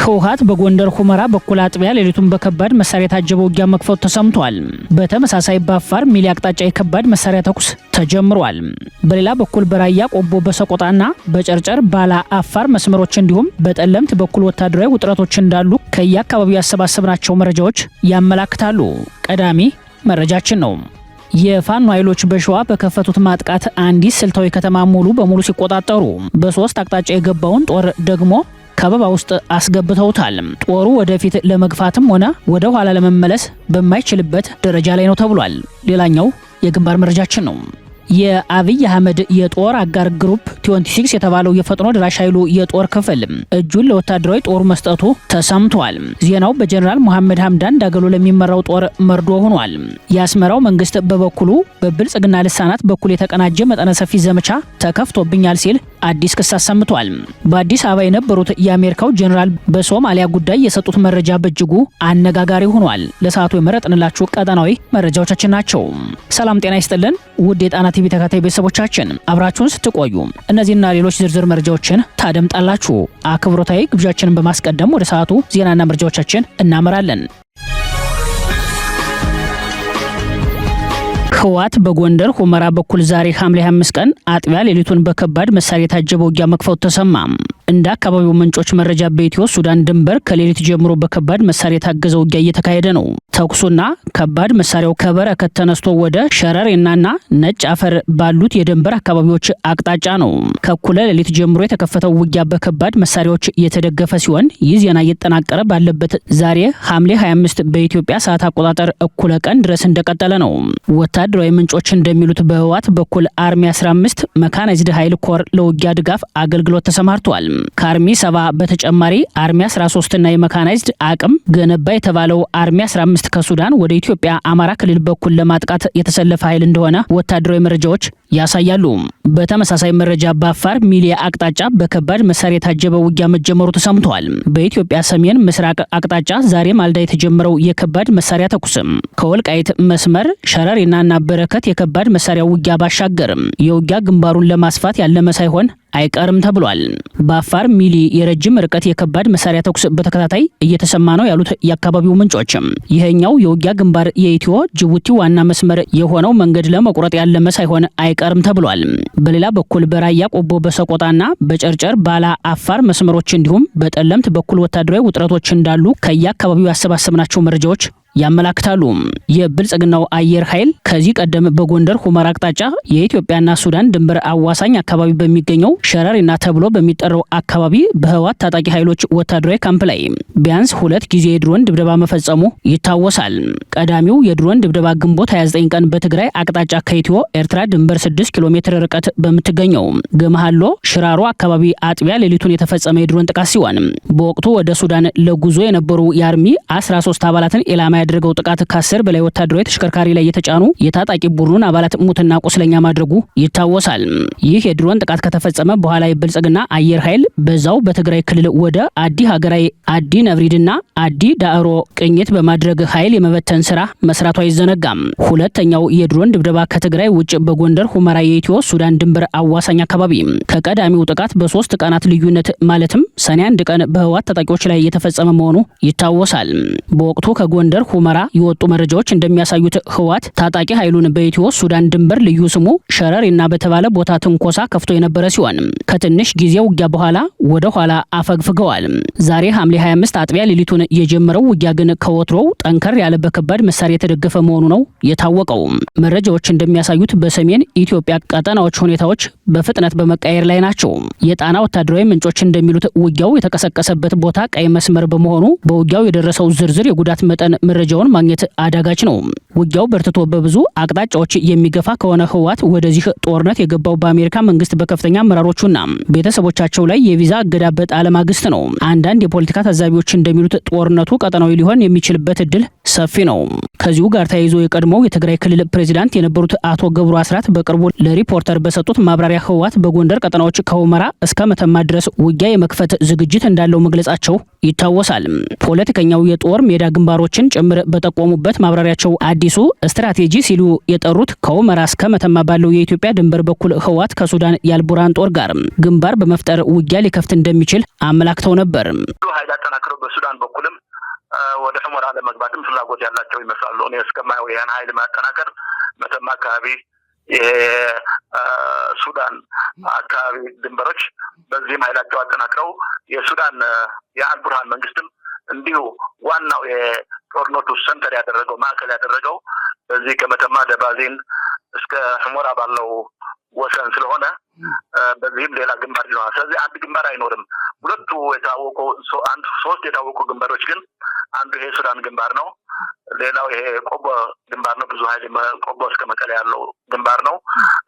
ህወሓት በጎንደር ሁመራ በኩል አጥቢያ ሌሊቱን በከባድ መሳሪያ ታጀበው ውጊያ መክፈቱ ተሰምቷል። በተመሳሳይ በአፋር ሚሊ አቅጣጫ የከባድ መሳሪያ ተኩስ ተጀምሯል። በሌላ በኩል በራያ ቆቦ በሰቆጣና በጨርጨር ባላ አፋር መስመሮች እንዲሁም በጠለምት በኩል ወታደራዊ ውጥረቶች እንዳሉ ከየአካባቢው ያሰባሰብናቸው መረጃዎች ያመላክታሉ። ቀዳሚ መረጃችን ነው። የፋኖ ኃይሎች በሸዋ በከፈቱት ማጥቃት አንዲት ስልታዊ ከተማ ሙሉ በሙሉ ሲቆጣጠሩ በሶስት አቅጣጫ የገባውን ጦር ደግሞ ከበባ ውስጥ አስገብተውታል። ጦሩ ወደፊት ለመግፋትም ሆነ ወደ ኋላ ለመመለስ በማይችልበት ደረጃ ላይ ነው ተብሏል። ሌላኛው የግንባር መረጃችን ነው። የአብይ አህመድ የጦር አጋር ግሩፕ 26 የተባለው የፈጥኖ ድራሽ ኃይሉ የጦር ክፍል እጁን ለወታደራዊ ጦሩ መስጠቱ ተሰምቷል። ዜናው በጀነራል መሐመድ ሐምዳን ዳገሎ ለሚመራው ጦር መርዶ ሆኗል። የአስመራው መንግስት በበኩሉ በብልጽግና ልሳናት በኩል የተቀናጀ መጠነ ሰፊ ዘመቻ ተከፍቶብኛል ሲል አዲስ ክስ አሰምቷል። በአዲስ አበባ የነበሩት የአሜሪካው ጀነራል በሶማሊያ ጉዳይ የሰጡት መረጃ በእጅጉ አነጋጋሪ ሆኗል። ለሰዓቱ የመረጥንላችሁ ቀጠናዊ መረጃዎቻችን ናቸው። ሰላም ጤና ይስጥልን ውድ የጣና ቲቪ ተከታታይ ቤተሰቦቻችን አብራችሁን ስትቆዩ እነዚህና ሌሎች ዝርዝር መረጃዎችን ታደምጣላችሁ። አክብሮታዊ ግብዣችንን በማስቀደም ወደ ሰዓቱ ዜናና መረጃዎቻችን እናመራለን። ህወሓት በጎንደር ሁመራ በኩል ዛሬ ሐምሌ 5 ቀን አጥቢያ ሌሊቱን በከባድ መሳሪያ የታጀበው ውጊያ መክፈቱ ተሰማ። እንደ አካባቢው ምንጮች መረጃ በኢትዮ ሱዳን ድንበር ከሌሊት ጀምሮ በከባድ መሳሪያ የታገዘ ውጊያ እየተካሄደ ነው። ተኩሱና ከባድ መሳሪያው ከበረከት ተነስቶ ወደ ሸረሪናና ነጭ አፈር ባሉት የድንበር አካባቢዎች አቅጣጫ ነው። ከኩለ ሌሊት ጀምሮ የተከፈተው ውጊያ በከባድ መሳሪያዎች የተደገፈ ሲሆን ይህ ዜና እየተጠናቀረ ባለበት ዛሬ ሐምሌ 25 በኢትዮጵያ ሰዓት አቆጣጠር እኩለ ቀን ድረስ እንደቀጠለ ነው። ወታደራዊ ምንጮች እንደሚሉት በህወሓት በኩል አርሚ 15 መካናይዝድ ኃይል ኮር ለውጊያ ድጋፍ አገልግሎት ተሰማርቷል። ከአርሚ 70 በተጨማሪ አርሚ 13 እና የመካናይዝድ አቅም ገነባ የተባለው አርሚ 15 ከሱዳን ወደ ኢትዮጵያ አማራ ክልል በኩል ለማጥቃት የተሰለፈ ኃይል እንደሆነ ወታደራዊ መረጃዎች ያሳያሉ። በተመሳሳይ መረጃ በአፋር ሚሊያ አቅጣጫ በከባድ መሳሪያ የታጀበ ውጊያ መጀመሩ ተሰምቷል። በኢትዮጵያ ሰሜን ምስራቅ አቅጣጫ ዛሬ ማልዳ የተጀመረው የከባድ መሳሪያ ተኩስም ከወልቃይት መስመር ሸረሪናና በረከት የከባድ መሳሪያ ውጊያ ባሻገርም የውጊያ ግንባሩን ለማስፋት ያለመ ሳይሆን አይቀርም ተብሏል። በአፋር ሚሊ የረጅም ርቀት የከባድ መሳሪያ ተኩስ በተከታታይ እየተሰማ ነው ያሉት የአካባቢው ምንጮችም ይሄኛው የውጊያ ግንባር የኢትዮ ጅቡቲ ዋና መስመር የሆነው መንገድ ለመቁረጥ ያለመ ሳይሆን አይቀርም ተብሏል። በሌላ በኩል በራያ ቆቦ በሰቆጣና በጨርጨር ባላ አፋር መስመሮች እንዲሁም በጠለምት በኩል ወታደራዊ ውጥረቶች እንዳሉ ከየአካባቢው ያሰባሰብናቸው መረጃዎች ያመላክታሉ። የብልጽግናው አየር ኃይል ከዚህ ቀደም በጎንደር ሁመራ አቅጣጫ የኢትዮጵያና ሱዳን ድንበር አዋሳኝ አካባቢ በሚገኘው ሸረሪና ተብሎ በሚጠራው አካባቢ በህወሓት ታጣቂ ኃይሎች ወታደራዊ ካምፕ ላይ ቢያንስ 2 ጊዜ የድሮን ድብደባ መፈጸሙ ይታወሳል። ቀዳሚው የድሮን ድብደባ ግንቦት 29 ቀን በትግራይ አቅጣጫ ከኢትዮ ኤርትራ ድንበር 6 ኪሎ ሜትር ርቀት በምትገኘው ገመሃሎ ሽራሮ አካባቢ አጥቢያ ሌሊቱን የተፈጸመ የድሮን ጥቃት ሲሆን በወቅቱ ወደ ሱዳን ለጉዞ የነበሩ የአርሚ 13 አባላትን ኢላማ ያደረገው ጥቃት ከ10 በላይ ወታደራዊ ተሽከርካሪ ላይ የተጫኑ የታጣቂ ቡድኑን አባላት ሙትና ቁስለኛ ማድረጉ ይታወሳል። ይህ የድሮን ጥቃት ከተፈጸመ በኋላ የብልጽግና አየር ኃይል በዛው በትግራይ ክልል ወደ አዲ ሀገራዊ፣ አዲ ነብሪድና አዲ ዳዕሮ ቅኝት በማድረግ ኃይል የመበተን ስራ መስራቱ አይዘነጋም። ሁለተኛው የድሮን ድብደባ ከትግራይ ውጭ በጎንደር ሁመራ የኢትዮ ሱዳን ድንበር አዋሳኝ አካባቢ ከቀዳሚው ጥቃት በ3 ቀናት ልዩነት ማለትም ሰኔ 1 ቀን በህወሓት ታጣቂዎች ላይ የተፈጸመ መሆኑ ይታወሳል። በወቅቱ ከጎንደር ሁመራ የወጡ መረጃዎች እንደሚያሳዩት ህወሓት ታጣቂ ኃይሉን በኢትዮ ሱዳን ድንበር ልዩ ስሙ ሸረሪና በተባለ ቦታ ትንኮሳ ከፍቶ የነበረ ሲሆን ከትንሽ ጊዜ ውጊያ በኋላ ወደ ኋላ አፈግፍገዋል። ዛሬ ሐምሌ 25 አጥቢያ ሌሊቱን የጀመረው ውጊያ ግን ከወትሮው ጠንከር ያለ በከባድ መሳሪያ የተደገፈ መሆኑ ነው የታወቀው። መረጃዎች እንደሚያሳዩት በሰሜን ኢትዮጵያ ቀጠናዎች ሁኔታዎች በፍጥነት በመቀየር ላይ ናቸው። የጣና ወታደራዊ ምንጮች እንደሚሉት ውጊያው የተቀሰቀሰበት ቦታ ቀይ መስመር በመሆኑ በውጊያው የደረሰው ዝርዝር የጉዳት መጠን መረጃውን ማግኘት አዳጋች ነው። ውጊያው በርትቶ በብዙ አቅጣጫዎች የሚገፋ ከሆነ ህወሓት ወደዚህ ጦርነት የገባው በአሜሪካ መንግስት በከፍተኛ አመራሮቹና ቤተሰቦቻቸው ላይ የቪዛ እገዳ በጣለ ማግስት ነው። አንዳንድ የፖለቲካ ታዛቢዎች እንደሚሉት ጦርነቱ ቀጠናዊ ሊሆን የሚችልበት እድል ሰፊ ነው። ከዚሁ ጋር ተያይዞ የቀድሞው የትግራይ ክልል ፕሬዝዳንት የነበሩት አቶ ገብሩ አስራት በቅርቡ ለሪፖርተር በሰጡት ማብራሪያ ህወሓት በጎንደር ቀጠናዎች ከሁመራ እስከ መተማ ድረስ ውጊያ የመክፈት ዝግጅት እንዳለው መግለጻቸው ይታወሳል። ፖለቲከኛው የጦር ሜዳ ግንባሮችን ጭምር በጠቆሙበት ማብራሪያቸው አዲሱ ስትራቴጂ ሲሉ የጠሩት ከሁመራ እስከ መተማ ባለው የኢትዮጵያ ድንበር በኩል ህወሓት ከሱዳን የአልቡራን ጦር ጋር ግንባር በመፍጠር ውጊያ ሊከፍት እንደሚችል አመላክተው ነበር። አጠናክረው በሱዳን በኩልም ወደ ሑመራ ለመግባትም ፍላጎት ያላቸው ይመስላሉ። እኔ እስከማየው ያን ኃይል ማጠናከር መተማ አካባቢ የሱዳን አካባቢ ድንበሮች በዚህም ኃይላቸው አጠናክረው የሱዳን የአልቡርሃን መንግስትም እንዲሁ ዋናው የጦርነቱ ሰንተር ያደረገው ማዕከል ያደረገው በዚህ ከመተማ ደባዚን እስከ ሑመራ ባለው ወሰን ስለሆነ በዚህም ሌላ ግንባር ነው። ስለዚህ አንድ ግንባር አይኖርም። ሁለቱ የታወቁ ሶስት የታወቁ ግንባሮች ግን አንዱ ይሄ ሱዳን ግንባር ነው። ሌላው ይሄ ቆቦ ግንባር ነው። ብዙ ኃይል ቆቦ እስከ መቀሌ ያለው ግንባር ነው።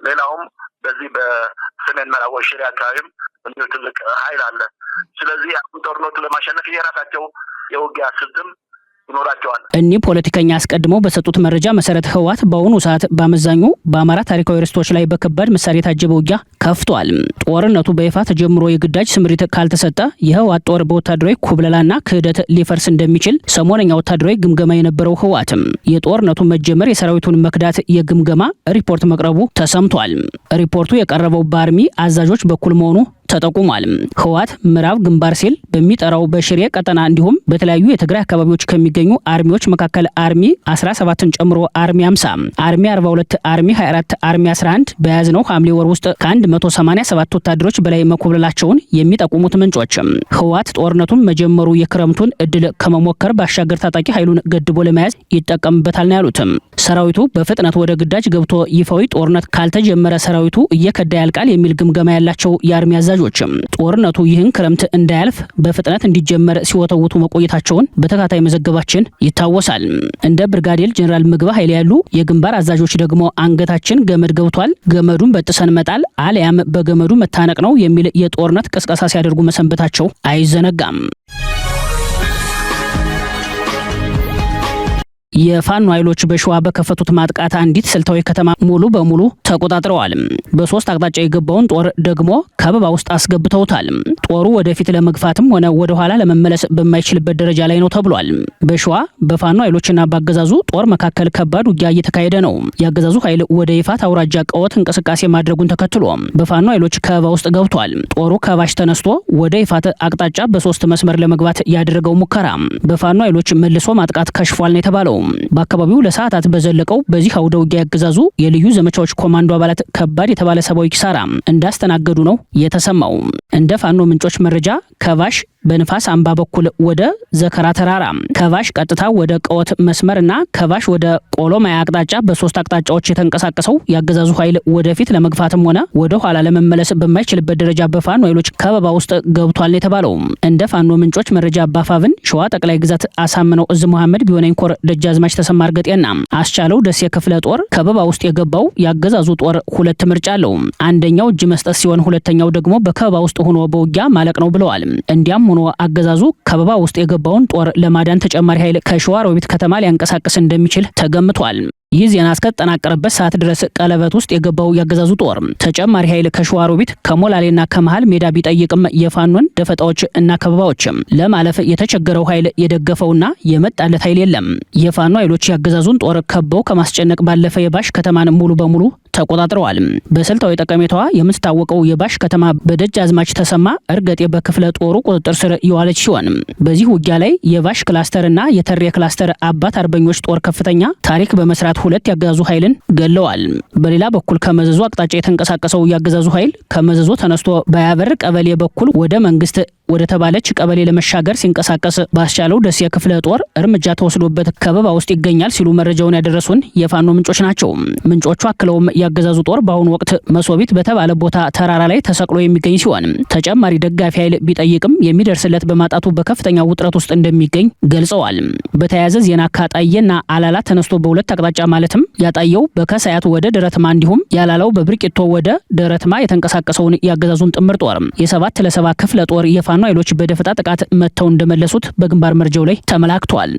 ሌላውም በዚህ በሰሜን ምዕራብ ሽሬ አካባቢም እንዲሁ ትልቅ ኃይል አለ። ስለዚህ ጦርነቱ ለማሸነፍ የራሳቸው የውጊያ ስልትም ይኖራቸዋል። እኒህ ፖለቲከኛ አስቀድመው በሰጡት መረጃ መሰረት ህወሓት በአሁኑ ሰዓት በአመዛኙ በአማራ ታሪካዊ ርስቶች ላይ በከባድ መሳሪያ የታጀበ ውጊያ ከፍቷል። ጦርነቱ በይፋ ተጀምሮ የግዳጅ ስምሪት ካልተሰጠ የህወሓት ጦር በወታደራዊ ኩብለላና ክህደት ሊፈርስ እንደሚችል ሰሞነኛ ወታደራዊ ግምገማ የነበረው ህወሓትም የጦርነቱ መጀመር የሰራዊቱን መክዳት የግምገማ ሪፖርት መቅረቡ ተሰምቷል። ሪፖርቱ የቀረበው በአርሚ አዛዦች በኩል መሆኑ ተጠቁሟል። ህወሓት ምዕራብ ግንባር ሲል በሚጠራው በሽሬ ቀጠና እንዲሁም በተለያዩ የትግራይ አካባቢዎች ከሚገኙ አርሚዎች መካከል አርሚ 17ን ጨምሮ አርሚ 50፣ አርሚ 42፣ አርሚ 24፣ አርሚ 11 በያዝነው ሐምሌ ወር ውስጥ ከ187 ወታደሮች በላይ መኮብለላቸውን የሚጠቁሙት ምንጮች ህወሓት ጦርነቱን መጀመሩ የክረምቱን እድል ከመሞከር ባሻገር ታጣቂ ኃይሉን ገድቦ ለመያዝ ይጠቀምበታል ነው ያሉት። ሰራዊቱ በፍጥነት ወደ ግዳጅ ገብቶ ይፋዊ ጦርነት ካልተጀመረ ሰራዊቱ እየከዳ ያልቃል የሚል ግምገማ ያላቸው የአርሚ አዛዦች ጦርነቱ ይህን ክረምት እንዳያልፍ በፍጥነት እንዲጀመር ሲወተውቱ መቆየታቸውን በተከታታይ መዘገባችን ይታወሳል። እንደ ብርጋዴር ጀነራል ምግባ ኃይል ያሉ የግንባር አዛዦች ደግሞ አንገታችን ገመድ ገብቷል፣ ገመዱን በጥሰን መጣል አለያም በገመዱ መታነቅ ነው የሚል የጦርነት ቅስቀሳ ሲያደርጉ መሰንበታቸው አይዘነጋም። የፋኖ ኃይሎች በሸዋ በከፈቱት ማጥቃት አንዲት ስልታዊ ከተማ ሙሉ በሙሉ ተቆጣጥረዋል። በሶስት አቅጣጫ የገባውን ጦር ደግሞ ከበባ ውስጥ አስገብተውታል። ጦሩ ወደፊት ለመግፋትም ሆነ ወደ ኋላ ለመመለስ በማይችልበት ደረጃ ላይ ነው ተብሏል። በሸዋ በፋኖ ኃይሎችና ባገዛዙ ጦር መካከል ከባድ ውጊያ እየተካሄደ ነው። ያገዛዙ ኃይል ወደ ይፋት አውራጃ ቀወት እንቅስቃሴ ማድረጉን ተከትሎ በፋኖ ኃይሎች ከበባ ውስጥ ገብቷል። ጦሩ ከባሽ ተነስቶ ወደ ይፋት አቅጣጫ በሶስት መስመር ለመግባት ያደረገው ሙከራ በፋኖ ኃይሎች መልሶ ማጥቃት ከሽፏል ነው የተባለው። በአካባቢው ለሰዓታት በዘለቀው በዚህ አውደ ውጊያ ያገዛዙ የልዩ ዘመቻዎች ኮማንዶ አባላት ከባድ የተባለ ሰብአዊ ኪሳራ እንዳስተናገዱ ነው የተሰማው። እንደ ፋኖ ምንጮች መረጃ ከባሽ በንፋስ አምባ በኩል ወደ ዘከራ ተራራ፣ ከባሽ ቀጥታ ወደ ቀወት መስመርና ከባሽ ወደ ቆሎማያ አቅጣጫ በሶስት አቅጣጫዎች የተንቀሳቀሰው ያገዛዙ ኃይል ወደፊት ለመግፋትም ሆነ ወደ ኋላ ለመመለስ በማይችልበት ደረጃ በፋኖ ኃይሎች ከበባ ውስጥ ገብቷል የተባለው። እንደ ፋኖ ምንጮች መረጃ አባፋብን ሸዋ ጠቅላይ ግዛት አሳምነው እዝ መሐመድ ቢሆነኝ ኮር ደጃዝማች ተሰማ እርገጤና አስቻለው ደሴ ክፍለ ጦር ከበባ ውስጥ የገባው ያገዛዙ ጦር ሁለት ምርጫ አለው። አንደኛው እጅ መስጠት ሲሆን ሁለተኛው ደግሞ በከበባ ውስጥ ሆኖ በውጊያ ማለቅ ነው ብለዋል። እንዲያም ሆኖ አገዛዙ ከበባ ውስጥ የገባውን ጦር ለማዳን ተጨማሪ ኃይል ከሸዋሮቢት ከተማ ሊያንቀሳቅስ እንደሚችል ተገምቷል። ይህ ዜና እስከተጠናቀረበት ሰዓት ድረስ ቀለበት ውስጥ የገባው ያገዛዙ ጦር ተጨማሪ ኃይል ከሸዋሮቢት ከሞላሌና ከመሃል ሜዳ ቢጠይቅም የፋኖን ደፈጣዎች እና ከበባዎችም ለማለፍ የተቸገረው ኃይል የደገፈውና የመጣለት ኃይል የለም። የፋኖ ኃይሎች ያገዛዙን ጦር ከበው ከማስጨነቅ ባለፈ የባሽ ከተማን ሙሉ በሙሉ ተቆጣጥረዋል። በስልታዊ ጠቀሜታዋ የምትታወቀው የባሽ ከተማ በደጃዝማች ተሰማ እርገጤ በክፍለ ጦሩ ቁጥጥር ስር የዋለች ሲሆን በዚህ ውጊያ ላይ የባሽ ክላስተርና የተሬ ክላስተር አባት አርበኞች ጦር ከፍተኛ ታሪክ በመስራት ሁለት ያገዛዙ ኃይልን ገለዋል። በሌላ በኩል ከመዘዞ አቅጣጫ የተንቀሳቀሰው ያገዛዙ ኃይል ከመዘዞ ተነስቶ በያበር ቀበሌ በኩል ወደ መንግስት ወደ ተባለች ቀበሌ ለመሻገር ሲንቀሳቀስ ባስቻለው ደሴ ክፍለ ጦር እርምጃ ተወስዶበት ከበባ ውስጥ ይገኛል ሲሉ መረጃውን ያደረሱን የፋኖ ምንጮች ናቸው። ምንጮቹ አክለውም ያገዛዙ ጦር በአሁኑ ወቅት መሶቢት በተባለ ቦታ ተራራ ላይ ተሰቅሎ የሚገኝ ሲሆን ተጨማሪ ደጋፊ ኃይል ቢጠይቅም የሚደርስለት በማጣቱ በከፍተኛ ውጥረት ውስጥ እንደሚገኝ ገልጸዋል። በተያያዘ ዜና ካጣየና አላላ ተነስቶ በሁለት አቅጣጫ ማለትም ያጣየው በከሳያት ወደ ደረትማ እንዲሁም ያላላው በብርቂቶ ወደ ደረትማ የተንቀሳቀሰውን ያገዛዙን ጥምር ጦር የ7 ለ7 ክፍለ ጦር የፋኖ ኃይሎች በደፈጣ ጥቃት መተው እንደመለሱት በግንባር መረጃው ላይ ተመላክቷል።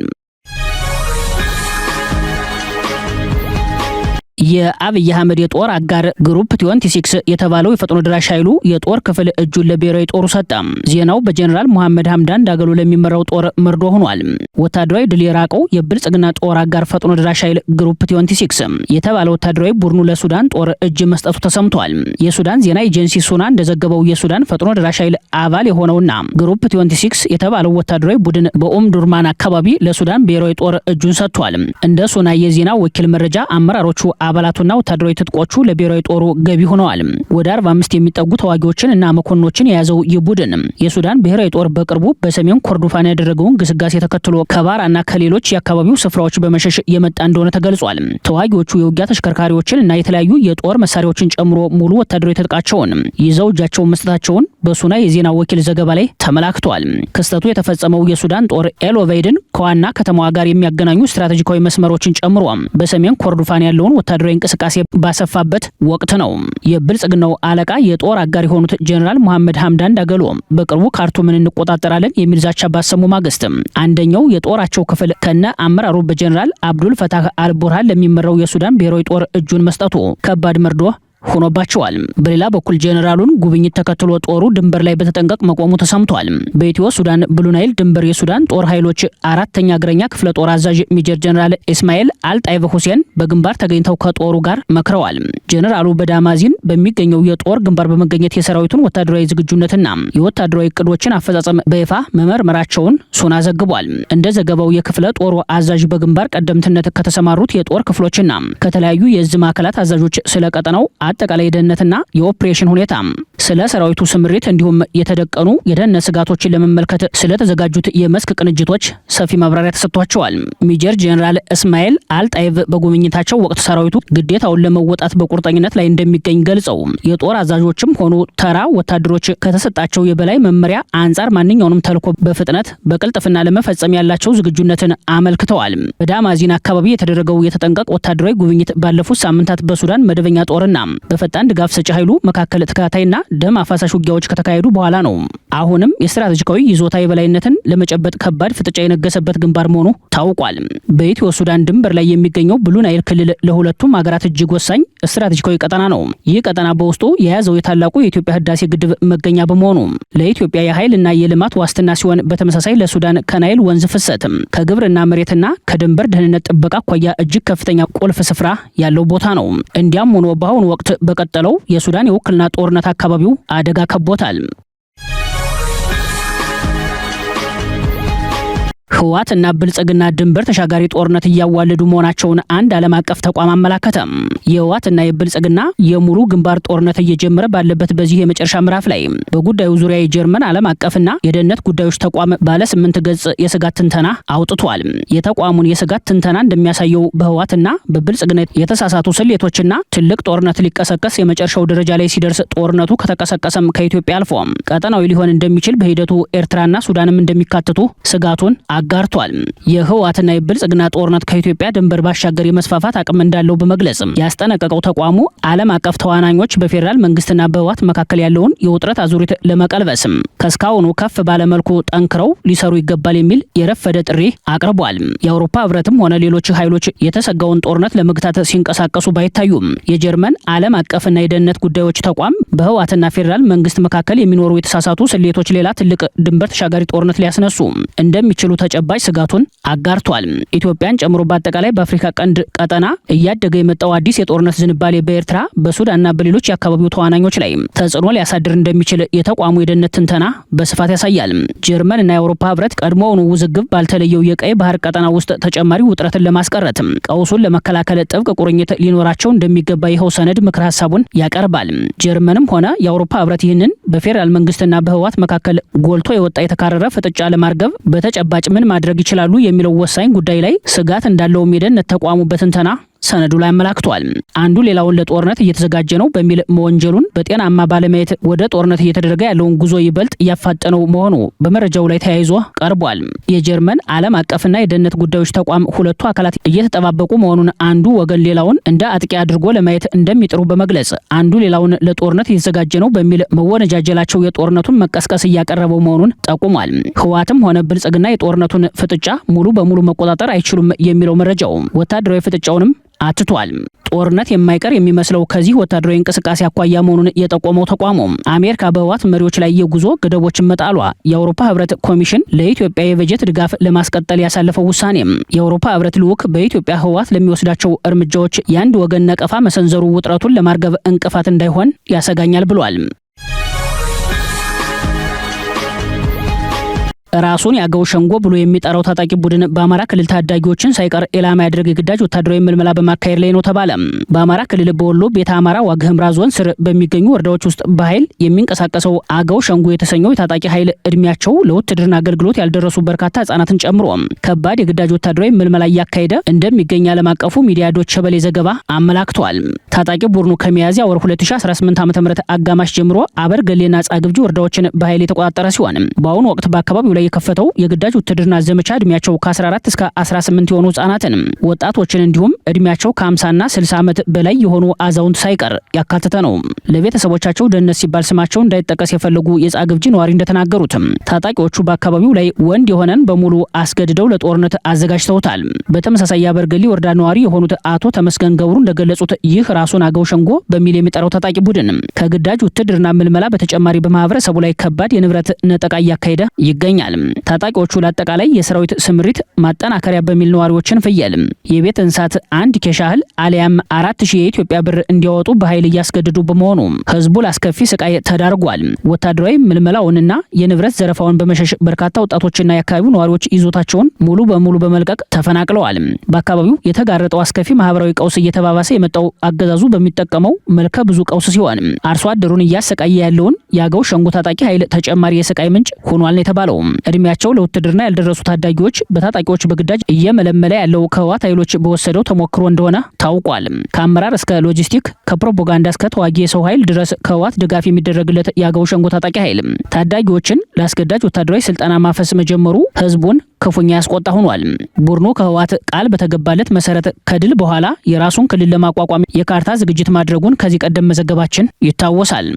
የአብይ አህመድ የጦር አጋር ግሩፕ 26 የተባለው የፈጥኖ ድራሽ ኃይሉ የጦር ክፍል እጁን ለብሔራዊ ጦሩ ሰጠ። ዜናው በጀነራል መሐመድ ሐምዳን ዳገሎ ለሚመራው ጦር መርዶ ሆኗል። ወታደራዊ ድል የራቀው የብልጽግና ጦር አጋር ፈጥኖ ድራሽ ኃይል ግሩፕ 26 የተባለው ወታደራዊ ቡድኑ ለሱዳን ጦር እጅ መስጠቱ ተሰምቷል። የሱዳን ዜና ኤጀንሲ ሱና እንደዘገበው የሱዳን ፈጥኖ ድራሽ ኃይል አባል የሆነውና ግሩፕ 26 የተባለው ወታደራዊ ቡድን በኡምዱርማን አካባቢ ለሱዳን ብሔራዊ ጦር እጁን ሰጥቷል። እንደ ሱና የዜና ወኪል መረጃ አመራሮቹ አባላቱና ወታደራዊ ትጥቆቹ ለብሔራዊ ጦሩ ገቢ ሆነዋል። ወደ 45 የሚጠጉ ተዋጊዎችን እና መኮንኖችን የያዘው ይህ ቡድን የሱዳን ብሔራዊ ጦር በቅርቡ በሰሜን ኮርዶፋን ያደረገውን ግስጋሴ ተከትሎ ከባራና ከሌሎች የአካባቢው ስፍራዎች በመሸሽ የመጣ እንደሆነ ተገልጿል። ተዋጊዎቹ የውጊያ ተሽከርካሪዎችን እና የተለያዩ የጦር መሳሪያዎችን ጨምሮ ሙሉ ወታደራዊ ትጥቃቸውን ይዘው እጃቸውን መስጠታቸውን በሱና የዜና ወኪል ዘገባ ላይ ተመላክቷል። ክስተቱ የተፈጸመው የሱዳን ጦር ኤልኦቬይድን ከዋና ከተማዋ ጋር የሚያገናኙ ስትራቴጂካዊ መስመሮችን ጨምሮ በሰሜን ኮርዶፋን ያለውን ወታደራዊ እንቅስቃሴ ባሰፋበት ወቅት ነው። የብልጽግናው አለቃ የጦር አጋር የሆኑት ጀነራል መሐመድ ሐምዳን ዳገሎ በቅርቡ ካርቱምን እንቆጣጠራለን የሚል ዛቻ ባሰሙ ማግስት አንደኛው የጦራቸው ክፍል ከነ አመራሩ በጀነራል አብዱል ፈታህ አልቡርሃን ለሚመራው የሱዳን ብሔራዊ ጦር እጁን መስጠቱ ከባድ መርዶ ሆኖባቸዋል። በሌላ በኩል ጀነራሉን ጉብኝት ተከትሎ ጦሩ ድንበር ላይ በተጠንቀቅ መቆሙ ተሰምቷል። በኢትዮ ሱዳን ብሉ ናይል ድንበር የሱዳን ጦር ኃይሎች 4ኛ እግረኛ ክፍለ ጦር አዛዥ ሜጀር ጀነራል ኢስማኤል አልጣይብ ሁሴን በግንባር ተገኝተው ከጦሩ ጋር መክረዋል። ጀነራሉ በዳማዚን በሚገኘው የጦር ግንባር በመገኘት የሰራዊቱን ወታደራዊ ዝግጁነትና የወታደራዊ እቅዶችን አፈጻጸም በይፋ መመርመራቸውን ሱና ዘግቧል። እንደ ዘገባው የክፍለ ጦሩ አዛዥ በግንባር ቀደምትነት ከተሰማሩት የጦር ክፍሎችና ከተለያዩ የእዝ ማዕከላት አዛዦች ስለ ቀጠናው አጠቃላይ ደህንነትና የኦፕሬሽን ሁኔታ ስለ ሰራዊቱ ስምሪት እንዲሁም የተደቀኑ የደህንነት ስጋቶችን ለመመልከት ስለተዘጋጁት የመስክ ቅንጅቶች ሰፊ ማብራሪያ ተሰጥቷቸዋል። ሜጀር ጀነራል እስማኤል አልጣይብ በጉብኝታቸው ወቅት ሰራዊቱ ግዴታውን ለመወጣት በቁርጠኝነት ላይ እንደሚገኝ ገልጸው የጦር አዛዦችም ሆኑ ተራ ወታደሮች ከተሰጣቸው የበላይ መመሪያ አንጻር ማንኛውንም ተልዕኮ በፍጥነት በቅልጥፍና ለመፈጸም ያላቸው ዝግጁነትን አመልክተዋል። በዳማዚን አካባቢ የተደረገው የተጠንቀቅ ወታደራዊ ጉብኝት ባለፉት ሳምንታት በሱዳን መደበኛ ጦርና በፈጣን ድጋፍ ሰጪ ኃይሉ መካከል ተከታታይና ደም አፋሳሽ ውጊያዎች ከተካሄዱ በኋላ ነው። አሁንም የስትራቴጂካዊ ይዞታ የበላይነትን ለመጨበጥ ከባድ ፍጥጫ የነገሰበት ግንባር መሆኑ ታውቋል። በኢትዮ ሱዳን ድንበር ላይ የሚገኘው ብሉ ናይል ክልል ለሁለቱም ሀገራት እጅግ ወሳኝ ስትራቴጂካዊ ቀጠና ነው። ይህ ቀጠና በውስጡ የያዘው የታላቁ የኢትዮጵያ ህዳሴ ግድብ መገኛ በመሆኑ ለኢትዮጵያ የኃይልና የልማት ዋስትና ሲሆን፣ በተመሳሳይ ለሱዳን ከናይል ወንዝ ፍሰት ከግብርና መሬትና ከድንበር ደህንነት ጥበቃ አኳያ እጅግ ከፍተኛ ቁልፍ ስፍራ ያለው ቦታ ነው። እንዲያም ሆኖ በአሁኑ ወቅት በቀጠለው የሱዳን የውክልና ጦርነት አካባቢው አደጋ ከቦታል። ህወሓትና ብልጽግና ድንበር ተሻጋሪ ጦርነት እያዋለዱ መሆናቸውን አንድ ዓለም አቀፍ ተቋም አመላከተ። የህወሓትና የብልጽግና የሙሉ ግንባር ጦርነት እየጀመረ ባለበት በዚህ የመጨረሻ ምዕራፍ ላይ በጉዳዩ ዙሪያ የጀርመን ዓለም አቀፍና የደህንነት ጉዳዮች ተቋም ባለ 8 ገጽ የስጋት ትንተና አውጥቷል። የተቋሙን የስጋት ትንተና እንደሚያሳየው በህወሓትና በብልጽግና የተሳሳቱ ስሌቶችና ትልቅ ጦርነት ሊቀሰቀስ የመጨረሻው ደረጃ ላይ ሲደርስ ጦርነቱ ከተቀሰቀሰም ከኢትዮጵያ አልፎ ቀጠናዊ ሊሆን እንደሚችል በሂደቱ ኤርትራና ሱዳንም እንደሚካተቱ ስጋቱን አጋርቷል። የህወሓትና የብልጽግና ጦርነት ከኢትዮጵያ ድንበር ባሻገር የመስፋፋት አቅም እንዳለው በመግለጽ ያስጠነቀቀው ተቋሙ ዓለም አቀፍ ተዋናኞች በፌዴራል መንግስትና በህወሓት መካከል ያለውን የውጥረት አዙሪት ለመቀልበስ ከስካሁኑ ከፍ ባለመልኩ ጠንክረው ሊሰሩ ይገባል የሚል የረፈደ ጥሪ አቅርቧል። የአውሮፓ ህብረትም ሆነ ሌሎች ኃይሎች የተሰጋውን ጦርነት ለመግታት ሲንቀሳቀሱ ባይታዩም የጀርመን ዓለም አቀፍና የደህንነት ጉዳዮች ተቋም በህወሓትና ፌዴራል መንግስት መካከል የሚኖሩ የተሳሳቱ ስሌቶች ሌላ ትልቅ ድንበር ተሻጋሪ ጦርነት ሊያስነሱ እንደሚችሉ ተጨባጭ ስጋቱን አጋርቷል። ኢትዮጵያን ጨምሮ በአጠቃላይ በአፍሪካ ቀንድ ቀጠና እያደገ የመጣው አዲስ የጦርነት ዝንባሌ በኤርትራ በሱዳንና በሌሎች የአካባቢው ተዋናኞች ላይ ተጽዕኖ ሊያሳድር እንደሚችል የተቋሙ የደህንነት ትንተና በስፋት ያሳያል። ጀርመን እና የአውሮፓ ህብረት ቀድሞውኑ ውዝግብ ባልተለየው የቀይ ባህር ቀጠና ውስጥ ተጨማሪ ውጥረትን ለማስቀረት ቀውሱን ለመከላከል ጥብቅ ቁርኝት ሊኖራቸው እንደሚገባ ይኸው ሰነድ ምክር ሀሳቡን ያቀርባል። ጀርመንም ሆነ የአውሮፓ ህብረት ይህንን በፌዴራል መንግስትና በህወሓት መካከል ጎልቶ የወጣ የተካረረ ፍጥጫ ለማርገብ በተጨባጭ ምን ማድረግ ይችላሉ የሚለው ወሳኝ ጉዳይ ላይ ስጋት እንዳለውም የደህንነት ተቋሙ በትንተና ሰነዱ ላይ አመላክቷል። አንዱ ሌላውን ለጦርነት እየተዘጋጀ ነው በሚል መወንጀሉን በጤናማ ባለማየት ወደ ጦርነት እየተደረገ ያለውን ጉዞ ይበልጥ እያፋጠነው መሆኑ በመረጃው ላይ ተያይዞ ቀርቧል። የጀርመን ዓለም አቀፍና የደህንነት ጉዳዮች ተቋም ሁለቱ አካላት እየተጠባበቁ መሆኑን አንዱ ወገን ሌላውን እንደ አጥቂ አድርጎ ለማየት እንደሚጥሩ በመግለጽ አንዱ ሌላውን ለጦርነት እየተዘጋጀ ነው በሚል መወነጃጀላቸው የጦርነቱን መቀስቀስ እያቀረበው መሆኑን ጠቁሟል። ህወሓትም ሆነ ብልጽግና የጦርነቱን ፍጥጫ ሙሉ በሙሉ መቆጣጠር አይችሉም የሚለው መረጃው ወታደራዊ ፍጥጫውንም አትቷል። ጦርነት የማይቀር የሚመስለው ከዚህ ወታደራዊ እንቅስቃሴ አኳያ መሆኑን የጠቆመው ተቋሙ አሜሪካ በህወሓት መሪዎች ላይ የጉዞ ገደቦችን መጣሏ፣ የአውሮፓ ህብረት ኮሚሽን ለኢትዮጵያ የበጀት ድጋፍ ለማስቀጠል ያሳለፈው ውሳኔ፣ የአውሮፓ ህብረት ልዑክ በኢትዮጵያ ህወሓት ለሚወስዳቸው እርምጃዎች የአንድ ወገን ነቀፋ መሰንዘሩ ውጥረቱን ለማርገብ እንቅፋት እንዳይሆን ያሰጋኛል ብሏል። ራሱን ያገው ሸንጎ ብሎ የሚጠራው ታጣቂ ቡድን በአማራ ክልል ታዳጊዎችን ሳይቀር ኢላማ ያደረገ ግዳጅ ወታደራዊ ምልመላ በማካሄድ ላይ ነው ተባለ። በአማራ ክልል በወሎ ቤተ አማራ ዋግ ኽምራ ዞን ስር በሚገኙ ወረዳዎች ውስጥ በኃይል የሚንቀሳቀሰው አገው ሸንጎ የተሰኘው የታጣቂ ኃይል እድሜያቸው ለውትድርና አገልግሎት ያልደረሱ በርካታ ህጻናትን ጨምሮ ከባድ የግዳጅ ወታደራዊ ምልመላ እያካሄደ እንደሚገኝ ዓለም አቀፉ ሚዲያ ዶይቼ ቬለ ዘገባ አመላክቷል። ታጣቂ ቡድኑ ከሚያዝያ ወር 2018 ዓ.ም አጋማሽ ጀምሮ አበርገሌና ጻግብጂ ወረዳዎችን በኃይል የተቆጣጠረ ሲሆን በአሁኑ ወቅት በአካባቢው ላይ የከፈተው የግዳጅ ውትድርና ዘመቻ እድሜያቸው ከ14 እስከ 18 የሆኑ ህጻናትን፣ ወጣቶችን እንዲሁም እድሜያቸው ከ50 እና 60 ዓመት በላይ የሆኑ አዛውንት ሳይቀር ያካተተ ነው። ለቤተሰቦቻቸው ደህንነት ሲባል ስማቸው እንዳይጠቀስ የፈለጉ የጻግብጂ ነዋሪ እንደተናገሩት ታጣቂዎቹ በአካባቢው ላይ ወንድ የሆነን በሙሉ አስገድደው ለጦርነት አዘጋጅተውታል። በተመሳሳይ የአበርገሌ ወረዳ ነዋሪ የሆኑት አቶ ተመስገን ገብሩ እንደገለጹት ይህ ራሱን አገው ሸንጎ በሚል የሚጠራው ታጣቂ ቡድን ከግዳጅ ውትድርና ምልመላ በተጨማሪ በማህበረሰቡ ላይ ከባድ የንብረት ነጠቃ እያካሄደ ይገኛል። ታጣቂዎቹ ለአጠቃላይ የሰራዊት ስምሪት ማጠናከሪያ በሚል ነዋሪዎችን ፍየል፣ የቤት እንስሳት 1 ኬሻህል አሊያም 4000 የኢትዮጵያ ብር እንዲያወጡ በኃይል እያስገድዱ በመሆኑ ህዝቡ ላስከፊ ስቃይ ተዳርጓል። ወታደራዊ ምልመላውንና የንብረት ዘረፋውን በመሸሽ በርካታ ወጣቶችና የአካባቢው ነዋሪዎች ይዞታቸውን ሙሉ በሙሉ በመልቀቅ ተፈናቅለዋል። በአካባቢው የተጋረጠው አስከፊ ማህበራዊ ቀውስ እየተባባሰ የመጣው አገዛዙ በሚጠቀመው መልከ ብዙ ቀውስ ሲሆን አርሶ አደሩን እያሰቃየ ያለውን የአገው ሸንጎ ታጣቂ ኃይል ተጨማሪ የስቃይ ምንጭ ሆኗል ነው የተባለው። እድሜያቸው ለውትድርና ያልደረሱ ታዳጊዎች በታጣቂዎች በግዳጅ እየመለመለ ያለው ከህወሓት ኃይሎች በወሰደው ተሞክሮ እንደሆነ ታውቋል። ከአመራር እስከ ሎጂስቲክ፣ ከፕሮፓጋንዳ እስከ ተዋጊ የሰው ኃይል ድረስ ከህወሓት ድጋፍ የሚደረግለት የአገው ሸንጎ ታጣቂ ኃይል ታዳጊዎችን ለአስገዳጅ ወታደራዊ ስልጠና ማፈስ መጀመሩ ህዝቡን ክፉኛ ያስቆጣ ሆኗል። ቡድኑ ከህወሓት ቃል በተገባለት መሰረት ከድል በኋላ የራሱን ክልል ለማቋቋም የካርታ ዝግጅት ማድረጉን ከዚህ ቀደም መዘገባችን ይታወሳል።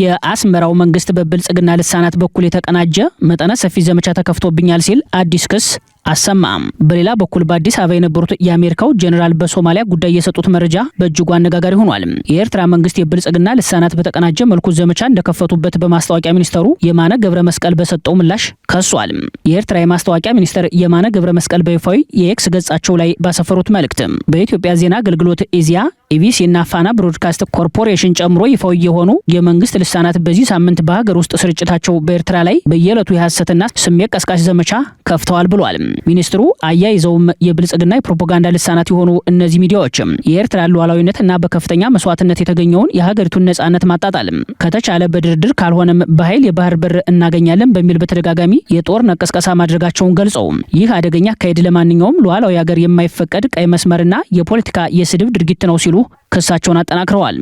የአስመራው መንግስት በብልጽግና ልሳናት በኩል የተቀናጀ መጠነ ሰፊ ዘመቻ ተከፍቶብኛል ሲል አዲስ ክስ አሰማም። በሌላ በኩል በአዲስ አበባ የነበሩት የአሜሪካው ጀነራል በሶማሊያ ጉዳይ የሰጡት መረጃ በእጅጉ አነጋጋሪ ሆኗል። የኤርትራ መንግስት የብልጽግና ልሳናት በተቀናጀ መልኩ ዘመቻ እንደከፈቱበት በማስታወቂያ ሚኒስተሩ የማነ ገብረ መስቀል በሰጠው ምላሽ ከሷል። የኤርትራ የማስታወቂያ ሚኒስተር የማነ ገብረ መስቀል በይፋዊ የኤክስ ገጻቸው ላይ ባሰፈሩት መልእክት በኢትዮጵያ ዜና አገልግሎት ኢዜአ፣ ኢቢሲ እና ፋና ብሮድካስት ኮርፖሬሽን ጨምሮ ይፋዊ የሆኑ የመንግስት ልሳናት በዚህ ሳምንት በሀገር ውስጥ ስርጭታቸው በኤርትራ ላይ በየዕለቱ የሐሰትና ስሜት ቀስቃሽ ዘመቻ ከፍተዋል ብሏል። ሚኒስትሩ አያይዘውም የብልጽግና የፕሮፓጋንዳ ልሳናት የሆኑ እነዚህ ሚዲያዎች የኤርትራ ሉዓላዊነትና በከፍተኛ መስዋዕትነት የተገኘውን የሀገሪቱን ነጻነት ማጣጣል ከተቻለ በድርድር ካልሆነም በኃይል የባህር በር እናገኛለን በሚል በተደጋጋሚ የጦርነት ቅስቀሳ ማድረጋቸውን ገልጸው ይህ አደገኛ አካሄድ ለማንኛውም ሉዓላዊ ሀገር የማይፈቀድ ቀይ መስመርና የፖለቲካ የስድብ ድርጊት ነው ሲሉ ክሳቸውን አጠናክረዋል።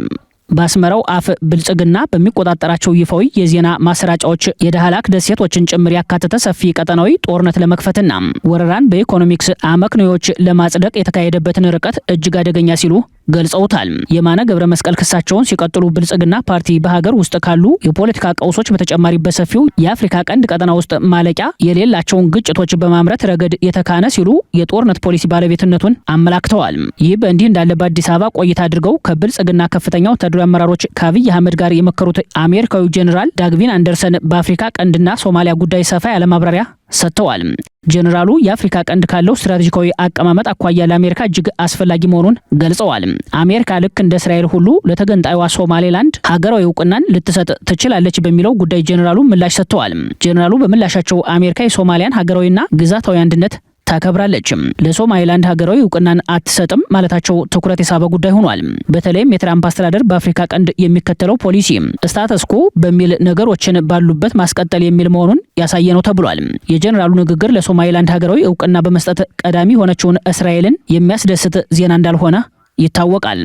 በአስመራው አፍ ብልጽግና በሚቆጣጠራቸው ይፋዊ የዜና ማሰራጫዎች የዳህላክ ደሴቶችን ጭምር ያካተተ ሰፊ ቀጠናዊ ጦርነት ለመክፈትና ወረራን በኢኮኖሚክስ አመክንዮዎች ለማጽደቅ የተካሄደበትን ርቀት እጅግ አደገኛ ሲሉ ገልጸውታል። የማነ ገብረ መስቀል ክሳቸውን ሲቀጥሉ ብልጽግና ፓርቲ በሀገር ውስጥ ካሉ የፖለቲካ ቀውሶች በተጨማሪ በሰፊው የአፍሪካ ቀንድ ቀጠና ውስጥ ማለቂያ የሌላቸውን ግጭቶች በማምረት ረገድ የተካነ ሲሉ የጦርነት ፖሊሲ ባለቤትነቱን አመላክተዋል። ይህ በእንዲህ እንዳለ በአዲስ አበባ ቆይታ አድርገው ከብልጽግና ከፍተኛ ወታደራዊ አመራሮች ከአብይ አህመድ ጋር የመከሩት አሜሪካዊ ጄኔራል ዳግቪን አንደርሰን በአፍሪካ ቀንድና ሶማሊያ ጉዳይ ሰፋ ያለ ማብራሪያ ሰጥተዋል። ጄኔራሉ የአፍሪካ ቀንድ ካለው ስትራቴጂካዊ አቀማመጥ አኳያ ለአሜሪካ እጅግ አስፈላጊ መሆኑን ገልጸዋል። አሜሪካ ልክ እንደ እስራኤል ሁሉ ለተገንጣይዋ ሶማሌላንድ ሀገራዊ እውቅናን ልትሰጥ ትችላለች በሚለው ጉዳይ ጄኔራሉ ምላሽ ሰጥተዋል። ጄኔራሉ በምላሻቸው አሜሪካ የሶማሊያን ሀገራዊና ግዛታዊ አንድነት ታከብራለች፣ ለሶማሊላንድ ሀገራዊ እውቅናን አትሰጥም ማለታቸው ትኩረት የሳበ ጉዳይ ሆኗል። በተለይም የትራምፕ አስተዳደር በአፍሪካ ቀንድ የሚከተለው ፖሊሲ ስታተስ ኮ በሚል ነገሮችን ባሉበት ማስቀጠል የሚል መሆኑን ያሳየ ነው ተብሏል። የጀነራሉ ንግግር ለሶማሊላንድ ሀገራዊ እውቅና በመስጠት ቀዳሚ የሆነችውን እስራኤልን የሚያስደስት ዜና እንዳልሆነ ይታወቃል።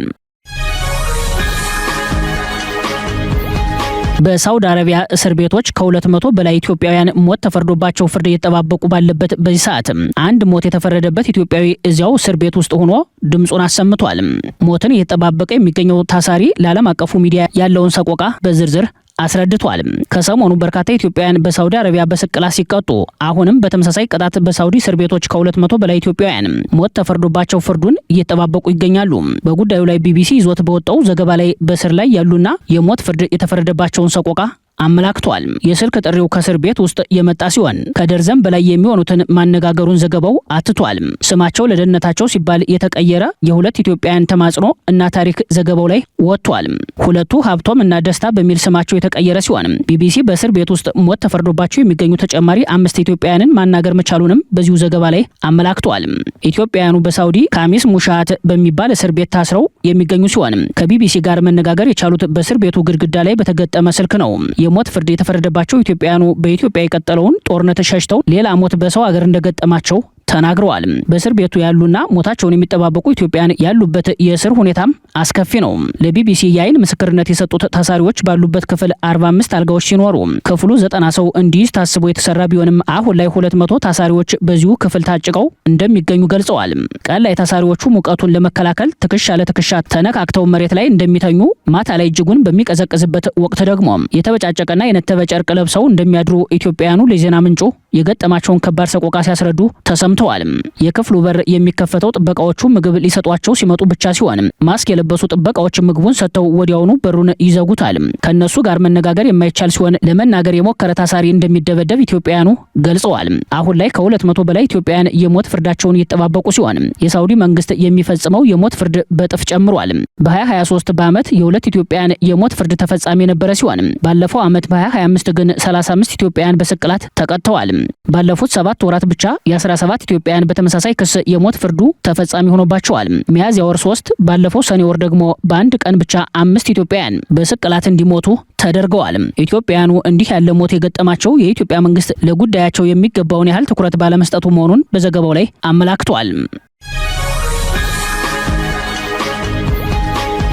በሳውዲ አረቢያ እስር ቤቶች ከ200 በላይ ኢትዮጵያውያን ሞት ተፈርዶባቸው ፍርድ እየተጠባበቁ ባለበት በዚህ ሰዓት አንድ ሞት የተፈረደበት ኢትዮጵያዊ እዚያው እስር ቤት ውስጥ ሆኖ ድምጹን አሰምቷል። ሞትን እየተጠባበቀ የሚገኘው ታሳሪ ለዓለም አቀፉ ሚዲያ ያለውን ሰቆቃ በዝርዝር አስረድቷል። ከሰሞኑ በርካታ ኢትዮጵያውያን በሳውዲ አረቢያ በስቅላት ሲቀጡ አሁንም በተመሳሳይ ቅጣት በሳውዲ እስር ቤቶች ከ200 በላይ ኢትዮጵያውያን ሞት ተፈርዶባቸው ፍርዱን እየተጠባበቁ ይገኛሉ። በጉዳዩ ላይ ቢቢሲ ይዞት በወጣው ዘገባ ላይ በእስር ላይ ያሉና የሞት ፍርድ የተፈረደባቸውን ሰቆቃ አመላክቷል። የስልክ ጥሪው ከእስር ቤት ውስጥ የመጣ ሲሆን ከደርዘን በላይ የሚሆኑትን ማነጋገሩን ዘገባው አትቷል። ስማቸው ለደህንነታቸው ሲባል የተቀየረ የሁለት ኢትዮጵያውያን ተማጽኖ እና ታሪክ ዘገባው ላይ ወጥቷል። ሁለቱ ሀብቶም እና ደስታ በሚል ስማቸው የተቀየረ ሲሆን ቢቢሲ በእስር ቤት ውስጥ ሞት ተፈርዶባቸው የሚገኙ ተጨማሪ 5 ኢትዮጵያውያንን ማናገር መቻሉንም በዚሁ ዘገባ ላይ አመላክቷል። ኢትዮጵያውያኑ በሳውዲ ካሚስ ሙሻት በሚባል እስር ቤት ታስረው የሚገኙ ሲሆን ከቢቢሲ ጋር መነጋገር የቻሉት በእስር ቤቱ ግድግዳ ላይ በተገጠመ ስልክ ነው። የሞት ፍርድ የተፈረደባቸው ኢትዮጵያውያኑ በኢትዮጵያ የቀጠለውን ጦርነት ሸሽተው ሌላ ሞት በሰው ሀገር እንደገጠማቸው ተናግረዋል። በእስር ቤቱ ያሉና ሞታቸውን የሚጠባበቁ ኢትዮጵያውያን ያሉበት የእስር ሁኔታም አስከፊ ነው። ለቢቢሲ የአይን ምስክርነት የሰጡት ታሳሪዎች ባሉበት ክፍል 45 አልጋዎች ሲኖሩ ክፍሉ 90 ሰው እንዲይዝ ታስቦ የተሰራ ቢሆንም አሁን ላይ 200 ታሳሪዎች በዚሁ ክፍል ታጭቀው እንደሚገኙ ገልጸዋል። ቀን ላይ ታሳሪዎቹ ሙቀቱን ለመከላከል ትከሻ ለትከሻ ተነካክተው መሬት ላይ እንደሚተኙ፣ ማታ ላይ እጅጉን በሚቀዘቅዝበት ወቅት ደግሞ የተበጫጨቀና የነተበ ጨርቅ ለብሰው እንደሚያድሩ ኢትዮጵያውያኑ ለዜና ምንጩ የገጠማቸውን ከባድ ሰቆቃ ሲያስረዱ ተሰምተዋል። የክፍሉ በር የሚከፈተው ጥበቃዎቹ ምግብ ሊሰጧቸው ሲመጡ ብቻ ሲሆን ማስክ የለበሱ ጥበቃዎች ምግቡን ሰጥተው ወዲያውኑ በሩን ይዘጉታል። ከነሱ ጋር መነጋገር የማይቻል ሲሆን ለመናገር የሞከረ ታሳሪ እንደሚደበደብ ኢትዮጵያውያኑ ገልጸዋል። አሁን ላይ ከ200 በላይ ኢትዮጵያውያን የሞት ፍርዳቸውን እየተጠባበቁ ሲሆን የሳውዲ መንግስት የሚፈጽመው የሞት ፍርድ በጥፍ ጨምሯል። በ2023 በዓመት የ2 ኢትዮጵያውያን የሞት ፍርድ ተፈጻሚ የነበረ ሲሆን ባለፈው ዓመት በ2025 ግን 35 ኢትዮጵያውያን በስቅላት ተቀጥተዋል። ባለፉት 7 ወራት ብቻ የ17 ኢትዮጵያውያን በተመሳሳይ ክስ የሞት ፍርዱ ተፈጻሚ ሆኖባቸዋል። ሚያዝያ ወር 3 ባለፈው ሰኔ ወር ደግሞ በአንድ ቀን ብቻ 5 ኢትዮጵያውያን በስቅላት እንዲሞቱ ተደርገዋል። ኢትዮጵያውያኑ እንዲህ ያለ ሞት የገጠማቸው የኢትዮጵያ መንግስት ለጉዳያቸው የሚገባውን ያህል ትኩረት ባለመስጠቱ መሆኑን በዘገባው ላይ አመላክቷል።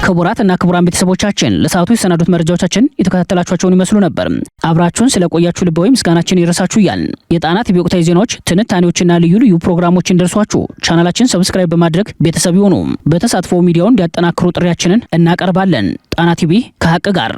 ክቡራትና ክቡራን ቤተሰቦቻችን ለሰዓቱ የሰናዱት መረጃዎቻችን የተከታተላችኋቸውን ይመስሉ ነበር። አብራችሁን ስለቆያችሁ ልባዊ ምስጋናችን ይድረሳችሁ እያልን የጣና ቲቪ ወቅታዊ ዜናዎች፣ ትንታኔዎችና ልዩ ልዩ ፕሮግራሞች እንደርሷችሁ ቻናላችን ሰብስክራይብ በማድረግ ቤተሰብ ይሁኑ። በተሳትፎ ሚዲያውን እንዲያጠናክሩ ጥሪያችንን እናቀርባለን። ጣና ቲቪ ከሀቅ ጋር